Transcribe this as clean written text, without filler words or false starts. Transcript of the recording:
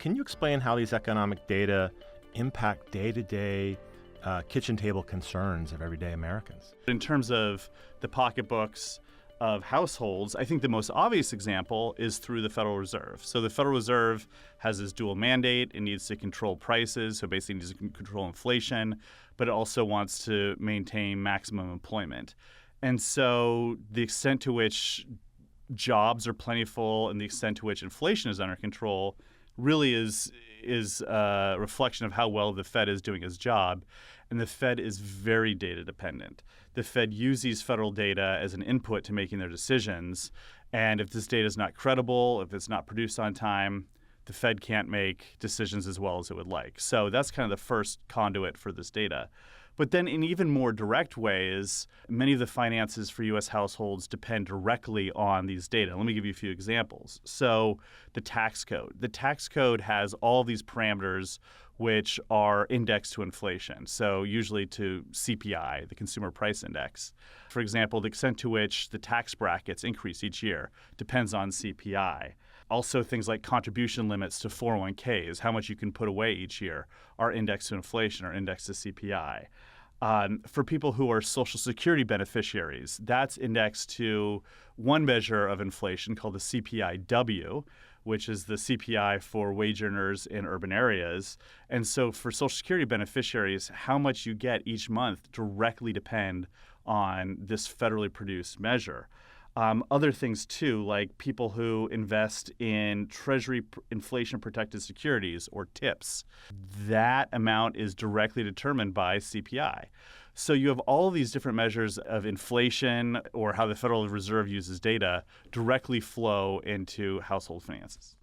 can you explain how these economic data impact day-to-day kitchen table concerns of everyday Americans? In terms of the pocketbooks of households, I think the most obvious example is through the Federal Reserve. So the Federal Reserve has this dual mandate. It needs to control prices, so basically needs to control inflation, but it also wants to maintain maximum employment. And so the extent to which jobs are plentiful and the extent to which inflation is under control really is a reflection of how well the Fed is doing its job. And the Fed is very data dependent. The Fed uses federal data as an input to making their decisions. And if this data is not credible, if it's not produced on time, the Fed can't make decisions as well as it would like. So that's kind of the first conduit for this data. But then in even more direct ways, many of the finances for U.S. households depend directly on these data. Let me give you a few examples. So the tax code. The tax code has all these parameters which are indexed to inflation, so usually to CPI, the Consumer Price Index. For example, the extent to which the tax brackets increase each year depends on CPI. Also, things like contribution limits to 401ks, how much you can put away each year, are indexed to inflation or indexed to CPI. For people who are Social Security beneficiaries, that's indexed to one measure of inflation called the CPI-W, which is the CPI for wage earners in urban areas. And so for Social Security beneficiaries, how much you get each month directly depend on this federally produced measure. Other things, too, like people who invest in Treasury inflation-protected securities, or TIPS, that amount is directly determined by CPI. So you have all of these different measures of inflation or how the Federal Reserve uses data directly flow into household finances.